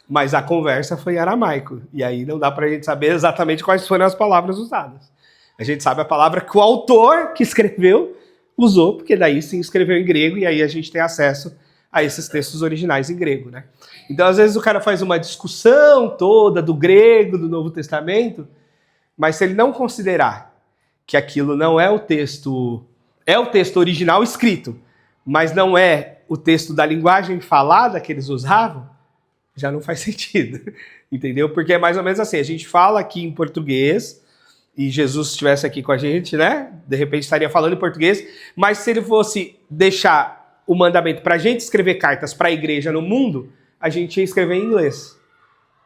mas a conversa foi em aramaico. E aí não dá pra gente saber exatamente quais foram as palavras usadas. A gente sabe a palavra que o autor que escreveu usou, porque daí sim escreveu em grego, e aí a gente tem acesso a esses textos originais em grego, né? Então, às vezes, o cara faz uma discussão toda do grego, do Novo Testamento, mas se ele não considerar que aquilo não é o texto original escrito, mas não é o texto da linguagem falada que eles usavam, já não faz sentido, entendeu? Porque é mais ou menos assim, a gente fala aqui em português, e Jesus estivesse aqui com a gente, né? De repente estaria falando em português, mas se ele fosse deixar o mandamento para a gente escrever cartas para a igreja no mundo, a gente ia escrever em inglês,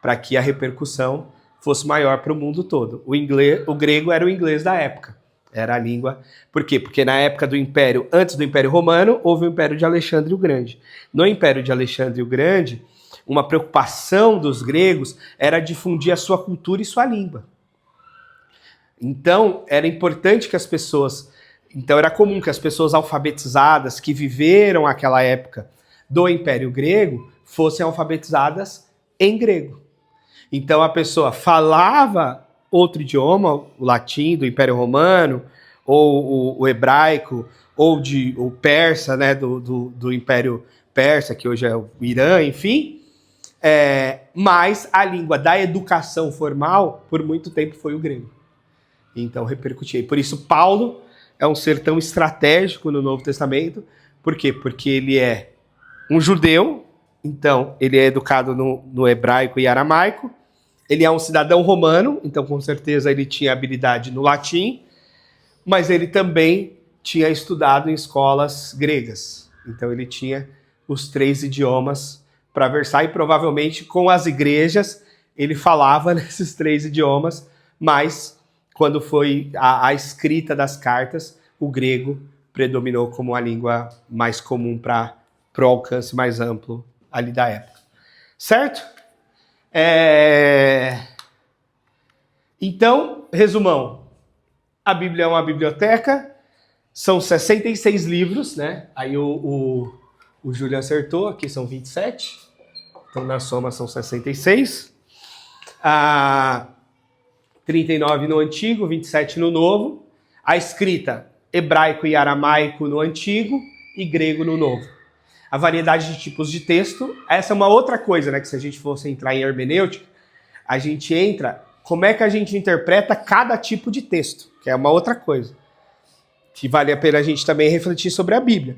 para que a repercussão fosse maior para o mundo todo. O grego era o inglês da época, era a língua. Por quê? Porque na época do Império, antes do Império Romano, houve o Império de Alexandre o Grande. No Império de Alexandre o Grande, uma preocupação dos gregos era difundir a sua cultura e sua língua. Então, era importante que as pessoas... Então, era comum que as pessoas alfabetizadas que viveram aquela época do Império Grego fossem alfabetizadas em grego. Então, a pessoa falava outro idioma, o latim do Império Romano, ou o hebraico, ou o persa, né, do Império Persa, que hoje é o Irã, enfim. Mas a língua da educação formal, por muito tempo, foi o grego. Então repercutia. Por isso Paulo é um ser tão estratégico no Novo Testamento. Por quê? Porque ele é um judeu, então ele é educado no hebraico e aramaico. Ele é um cidadão romano, então com certeza ele tinha habilidade no latim, mas ele também tinha estudado em escolas gregas. Então ele tinha os 3 idiomas para versar, e provavelmente com as igrejas ele falava nesses 3 idiomas, mas quando foi a escrita das cartas, o grego predominou como a língua mais comum para o alcance mais amplo ali da época. Certo? Então, resumão. A Bíblia é uma biblioteca, são 66 livros, né? Aí o Júlio acertou, aqui são 27. Então, na soma, são 66. 39 no Antigo, 27 no Novo. A escrita hebraico e aramaico no Antigo e grego no Novo. A variedade de tipos de texto, essa é uma outra coisa, né? Que se a gente fosse entrar em hermenêutica, a gente entra, como é que a gente interpreta cada tipo de texto, que é uma outra coisa, que vale a pena a gente também refletir sobre a Bíblia.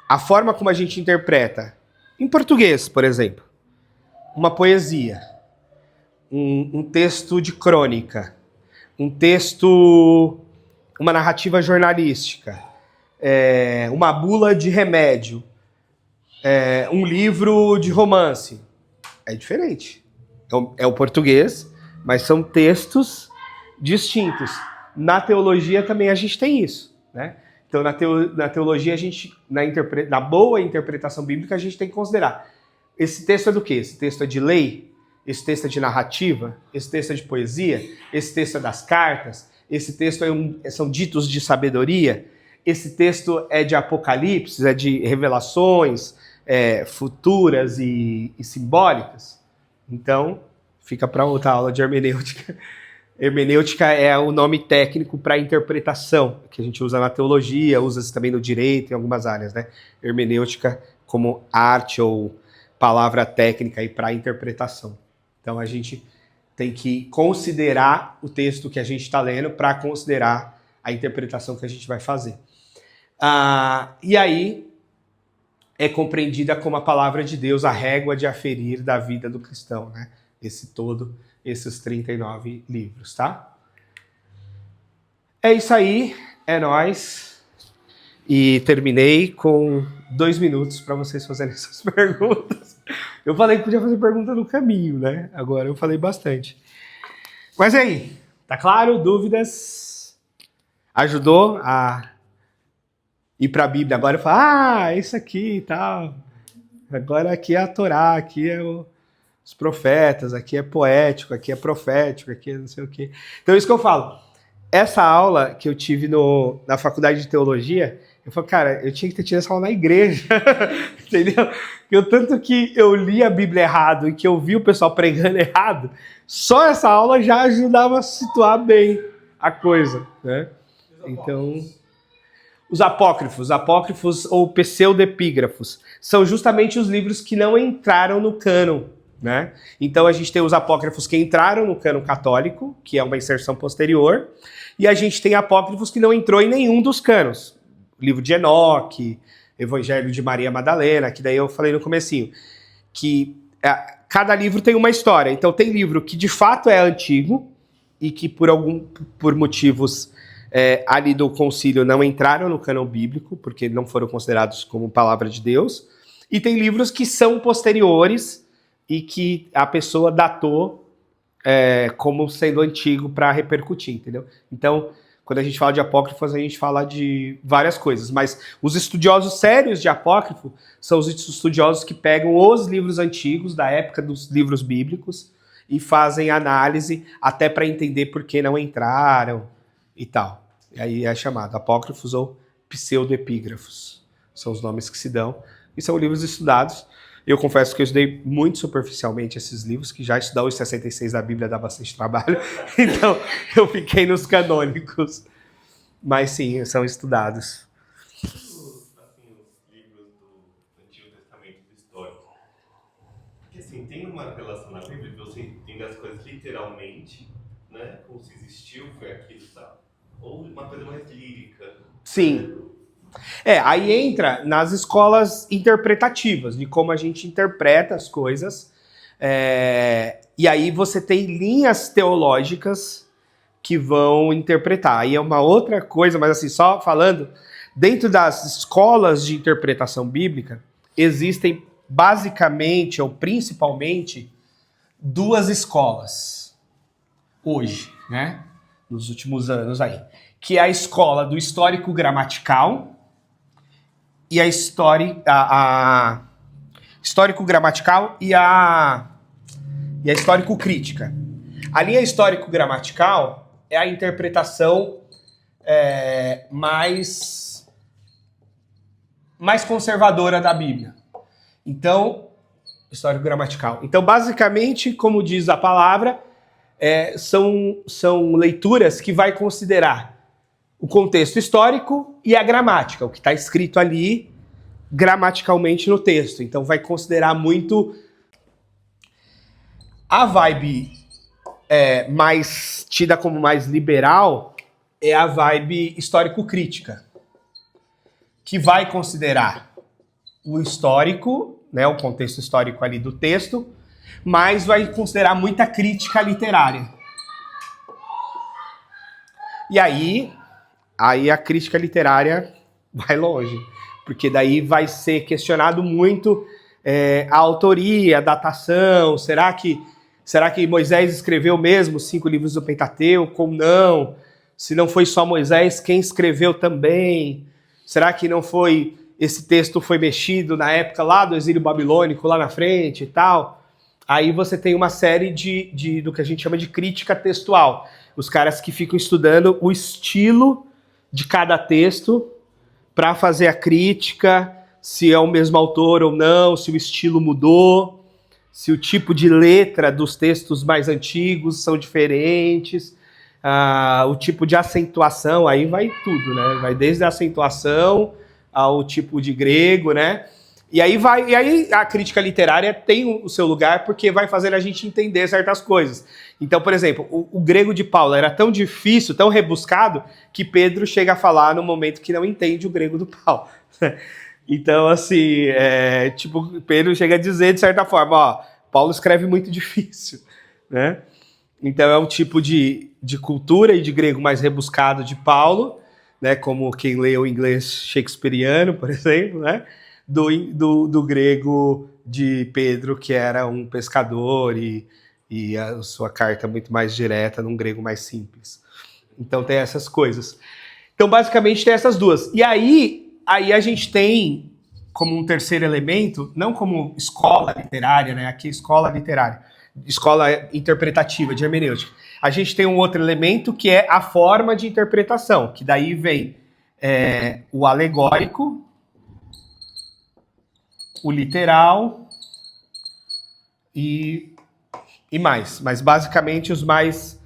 A forma como a gente interpreta, em português, por exemplo, uma poesia, um texto de crônica, uma narrativa jornalística, uma bula de remédio, um livro de romance. É diferente. É o português, mas são textos distintos. Na teologia também a gente tem isso, né? Então, na teologia, a gente, na boa interpretação bíblica, a gente tem que considerar: esse texto é do quê? Esse texto é de lei? Esse texto é de narrativa? Esse texto é de poesia? Esse texto é das cartas? Esse texto são ditos de sabedoria? Esse texto é de apocalipse? É de revelações futuras e simbólicas? Então, fica para outra aula de hermenêutica. Hermenêutica é o nome técnico para interpretação, que a gente usa na teologia, usa também no direito, em algumas áreas, né? Hermenêutica como arte ou palavra técnica para interpretação. Então a gente tem que considerar o texto que a gente está lendo para considerar a interpretação que a gente vai fazer. E aí é compreendida como a palavra de Deus, a régua de aferir da vida do cristão, né? Esses 39 livros, tá? É isso aí, é nóis. E terminei com 2 minutos para vocês fazerem essas perguntas. Eu falei que podia fazer pergunta no caminho, né? Agora eu falei bastante. Mas e aí? Tá claro? Dúvidas? Ajudou a ir para a Bíblia? Agora eu falo, isso aqui e tal. Agora aqui é a Torá, aqui é os profetas, aqui é poético, aqui é profético, aqui é não sei o quê. Então, isso que eu falo. Essa aula que eu tive na faculdade de teologia, eu falei, cara, eu tinha que ter tido essa aula na igreja, entendeu? Tanto que eu li a Bíblia errado e que eu vi o pessoal pregando errado, só essa aula já ajudava a situar bem a coisa, né? Então, Os apócrifos ou pseudepígrafos, são justamente os livros que não entraram no cânon, né? Então a gente tem os apócrifos que entraram no cânon católico, que é uma inserção posterior, e a gente tem apócrifos que não entrou em nenhum dos cânones. O livro de Enoque, Evangelho de Maria Madalena, que daí eu falei no comecinho, que cada livro tem uma história. Então tem livro que de fato é antigo e que por motivos ali do concílio não entraram no cânon bíblico, porque não foram considerados como palavra de Deus. E tem livros que são posteriores e que a pessoa datou como sendo antigo para repercutir, entendeu? Então, quando a gente fala de apócrifos, a gente fala de várias coisas, mas os estudiosos sérios de apócrifo são os estudiosos que pegam os livros antigos, da época dos livros bíblicos, e fazem análise até para entender por que não entraram e tal. E aí é chamado apócrifos ou pseudepígrafos. São os nomes que se dão, e são livros estudados. Eu confesso que eu estudei muito superficialmente esses livros, que já estudar os 66 da Bíblia dá bastante trabalho, então eu fiquei nos canônicos. Mas sim, são estudados. Os livros do Antigo Testamento histórico, porque assim, tem uma relação na Bíblia que você entende as coisas literalmente, né? Como se existiu, foi aquilo e tal. Ou uma coisa mais lírica. Sim. Aí entra nas escolas interpretativas, de como a gente interpreta as coisas. E aí você tem linhas teológicas que vão interpretar. Aí é uma outra coisa, mas assim, só falando, dentro das escolas de interpretação bíblica, existem basicamente, ou principalmente, duas escolas hoje, né? Nos últimos anos aí. Que é a escola do histórico gramatical e a histórico gramatical e a histórico crítica. A linha histórico gramatical é a interpretação mais conservadora da Bíblia. Então, histórico gramatical. Então, basicamente, como diz a palavra, são leituras que vai considerar o contexto histórico e a gramática, o que está escrito ali gramaticalmente no texto. Então vai considerar muito a vibe mais tida como mais liberal, é a vibe histórico-crítica, que vai considerar o histórico, né, o contexto histórico ali do texto, mas vai considerar muita crítica literária. E aí a crítica literária vai longe, porque daí vai ser questionado muito a autoria, a datação, será que Moisés escreveu mesmo 5 livros do Pentateuco ou não? Se não foi só Moisés, quem escreveu também? Será que não foi, esse texto foi mexido na época lá do exílio babilônico, lá na frente e tal? Aí você tem uma série do que a gente chama de crítica textual. Os caras que ficam estudando o estilo de cada texto para fazer a crítica, se é o mesmo autor ou não, se o estilo mudou, se o tipo de letra dos textos mais antigos são diferentes, o tipo de acentuação, aí vai tudo, né? Vai desde a acentuação ao tipo de grego, né? E aí a crítica literária tem o seu lugar porque vai fazer a gente entender certas coisas. Então, por exemplo, o grego de Paulo era tão difícil, tão rebuscado, que Pedro chega a falar no momento que não entende o grego do Paulo. Então, assim, Pedro chega a dizer, de certa forma, Paulo escreve muito difícil, né? Então é um tipo de cultura e de grego mais rebuscado de Paulo, né? Como quem lê o inglês shakespeariano, por exemplo, né? Do grego de Pedro, que era um pescador e a sua carta muito mais direta num grego mais simples. Então tem essas coisas. Então basicamente tem essas duas. E aí a gente tem como um terceiro elemento, não como escola literária, né? Aqui escola literária, escola interpretativa de hermenêutica. A gente tem um outro elemento que é a forma de interpretação, que daí vem o alegórico, o literal e mais. Mas basicamente os mais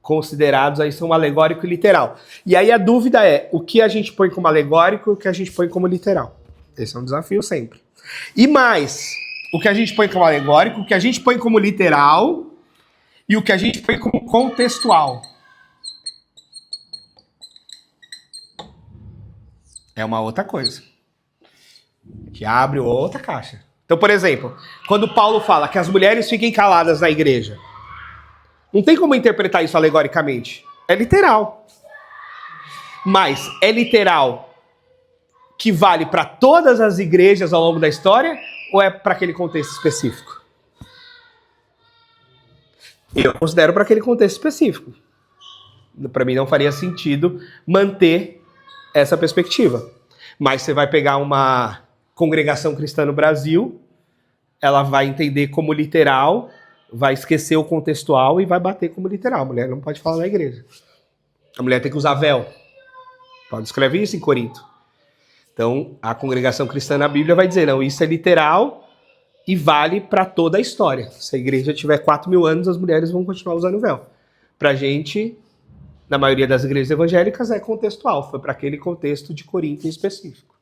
considerados aí são alegórico e literal. E aí a dúvida é, o que a gente põe como alegórico e o que a gente põe como literal? Esse é um desafio sempre. E mais, o que a gente põe como alegórico, o que a gente põe como literal e o que a gente põe como contextual. É uma outra coisa. Que abre outra caixa. Então, por exemplo, quando Paulo fala que as mulheres fiquem caladas na igreja, não tem como interpretar isso alegoricamente. É literal. Mas é literal que vale para todas as igrejas ao longo da história ou é para aquele contexto específico? Eu considero para aquele contexto específico. Para mim não faria sentido manter essa perspectiva. Mas você vai pegar uma congregação cristã no Brasil, ela vai entender como literal, vai esquecer o contextual e vai bater como literal. A mulher não pode falar na igreja. A mulher tem que usar véu. Paulo escreve isso em Corinto. Então, a congregação cristã na Bíblia vai dizer, não, isso é literal e vale para toda a história. Se a igreja tiver 4.000 anos, as mulheres vão continuar usando véu. Pra gente, na maioria das igrejas evangélicas, é contextual. Foi para aquele contexto de Corinto em específico.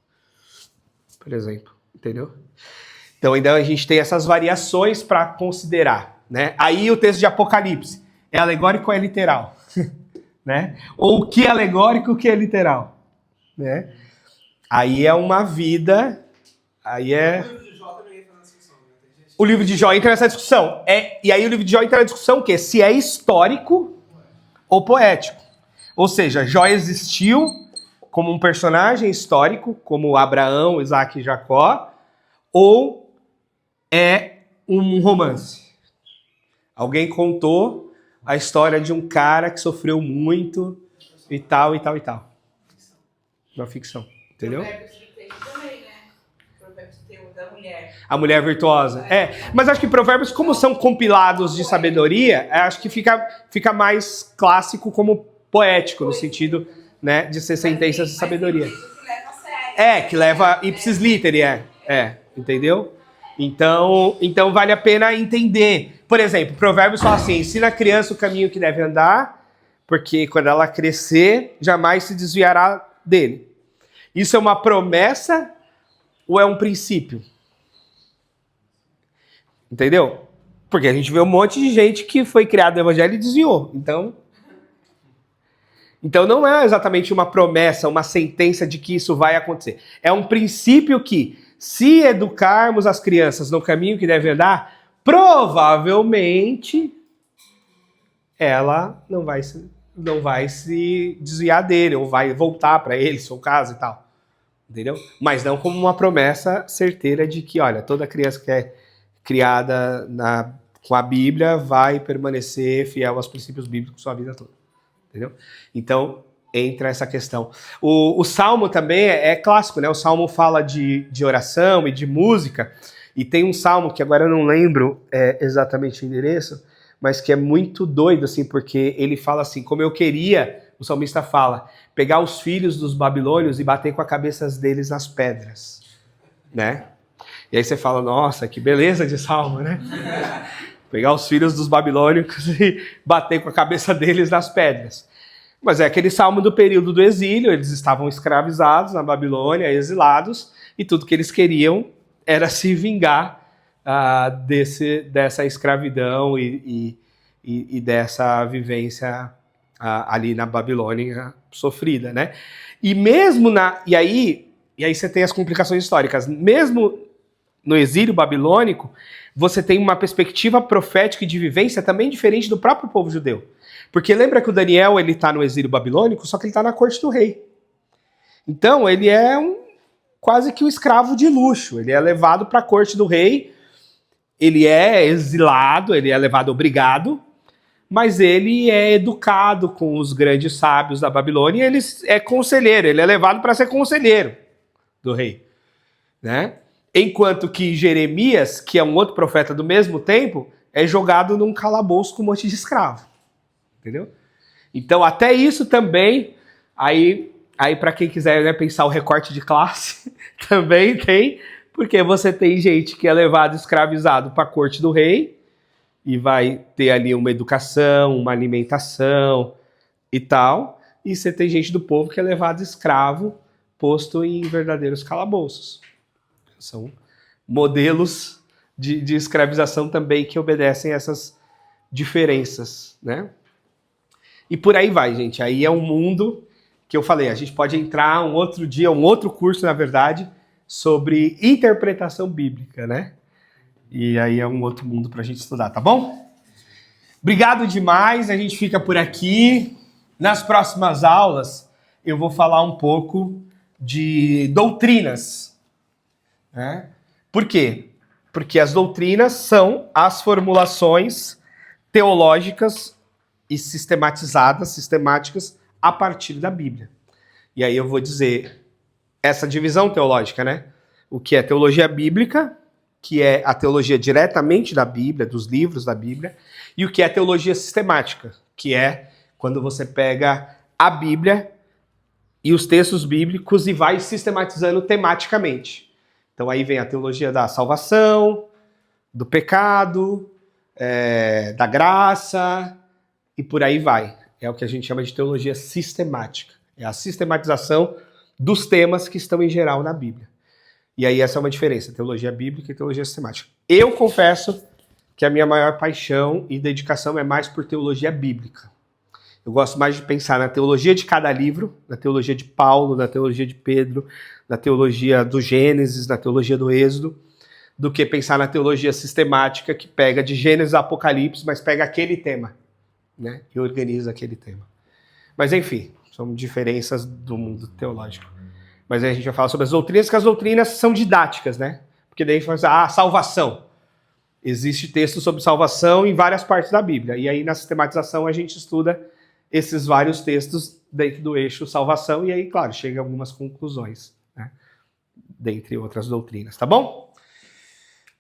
Por exemplo, entendeu? Então, ainda a gente tem essas variações para considerar, né? Aí o texto de Apocalipse, é alegórico ou é literal? Né? Ou o que é alegórico, o que é literal? Né? Aí é uma vida, aí é... O livro de Jó também entra nessa discussão, né? Tem gente... O livro de Jó entra nessa discussão. E aí o livro de Jó entra na discussão o quê? Se é histórico ou poético. Ou seja, Jó existiu como um personagem histórico, como Abraão, Isaac e Jacó, ou é um romance. Alguém contou a história de um cara que sofreu muito e tal, e tal, e tal. Uma ficção, entendeu? Provérbios tem também, né? Provérbios tem o da mulher. A mulher virtuosa. Mas acho que provérbios, como são compilados de sabedoria, acho que fica mais clássico como poético, no sentido, né, de ser sentenças de sabedoria. Que leva a sério. Que leva ipsis literi, entendeu? Então vale a pena entender. Por exemplo, provérbios fala assim, ensina a criança o caminho que deve andar, porque quando ela crescer, jamais se desviará dele. Isso é uma promessa ou é um princípio? Entendeu? Porque a gente vê um monte de gente que foi criada no evangelho e desviou. Então não é exatamente uma promessa, uma sentença de que isso vai acontecer. É um princípio que, se educarmos as crianças no caminho que devem andar, provavelmente ela não vai se desviar dele, ou vai voltar para ele, se for o caso e tal. Entendeu? Mas não como uma promessa certeira de que, olha, toda criança que é criada com a Bíblia vai permanecer fiel aos princípios bíblicos sua vida toda. Entendeu? Então, entra essa questão. O Salmo também é clássico, né? O Salmo fala de oração e de música, e tem um Salmo que agora eu não lembro exatamente o endereço, mas que é muito doido, assim, porque ele fala assim, como eu queria, o salmista fala, pegar os filhos dos babilônios e bater com a cabeça deles nas pedras, né? E aí você fala, nossa, que beleza de salmo, né? Pegar os filhos dos babilônicos e bater com a cabeça deles nas pedras. Mas é aquele salmo do período do exílio, eles estavam escravizados na Babilônia, exilados, e tudo que eles queriam era se vingar dessa escravidão e dessa vivência ali na Babilônia sofrida, né? E aí você tem as complicações históricas. Mesmo no exílio babilônico, você tem uma perspectiva profética e de vivência também diferente do próprio povo judeu. Porque lembra que o Daniel ele está no exílio babilônico, só que ele está na corte do rei. Então ele é quase que um escravo de luxo. Ele é levado para a corte do rei, ele é exilado, ele é levado obrigado, mas ele é educado com os grandes sábios da Babilônia e ele é conselheiro, ele é levado para ser conselheiro do rei, né? Enquanto que Jeremias, que é um outro profeta do mesmo tempo, é jogado num calabouço com um monte de escravo. Entendeu? Então, até isso também, aí para quem quiser, né, pensar o recorte de classe, também tem, porque você tem gente que é levado escravizado para a corte do rei, e vai ter ali uma educação, uma alimentação e tal. E você tem gente do povo que é levado escravo, posto em verdadeiros calabouços. São modelos de escravização também que obedecem a essas diferenças, né? E por aí vai, gente. Aí é um mundo que eu falei, a gente pode entrar um outro dia, um outro curso, na verdade, sobre interpretação bíblica, né? E aí é um outro mundo pra gente estudar, tá bom? Obrigado demais, a gente fica por aqui. Nas próximas aulas, eu vou falar um pouco de doutrinas, né? Por quê? Porque as doutrinas são as formulações teológicas e sistemáticas a partir da Bíblia. E aí eu vou dizer essa divisão teológica, né? O que é teologia bíblica, que é a teologia diretamente da Bíblia, dos livros da Bíblia, e o que é teologia sistemática, que é quando você pega a Bíblia e os textos bíblicos e vai sistematizando tematicamente. Então aí vem a teologia da salvação, do pecado, da graça, e por aí vai. É o que a gente chama de teologia sistemática. É a sistematização dos temas que estão em geral na Bíblia. E aí essa é uma diferença, teologia bíblica e teologia sistemática. Eu confesso que a minha maior paixão e dedicação é mais por teologia bíblica. Eu gosto mais de pensar na teologia de cada livro, na teologia de Paulo, na teologia de Pedro, na teologia do Gênesis, na teologia do Êxodo, do que pensar na teologia sistemática que pega de Gênesis a Apocalipse, mas pega aquele tema, né, e organiza aquele tema. Mas enfim, são diferenças do mundo teológico. Mas aí a gente vai falar sobre as doutrinas, que as doutrinas são didáticas, né? Porque daí a gente vai falar, salvação. Existe texto sobre salvação em várias partes da Bíblia. E aí na sistematização a gente estuda esses vários textos dentro do eixo salvação e aí, claro, chega a algumas conclusões, né? Dentre outras doutrinas, tá bom?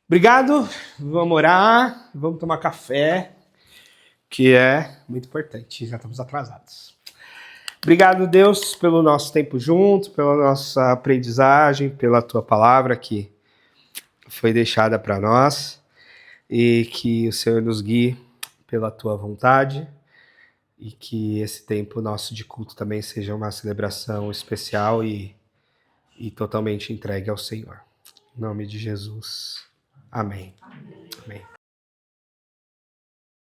Obrigado, vamos orar, vamos tomar café, que é muito importante, já estamos atrasados. Obrigado, Deus, pelo nosso tempo junto, pela nossa aprendizagem, pela tua palavra que foi deixada para nós e que o Senhor nos guie pela tua vontade e que esse tempo nosso de culto também seja uma celebração especial e totalmente entregue ao Senhor. Em nome de Jesus. Amém.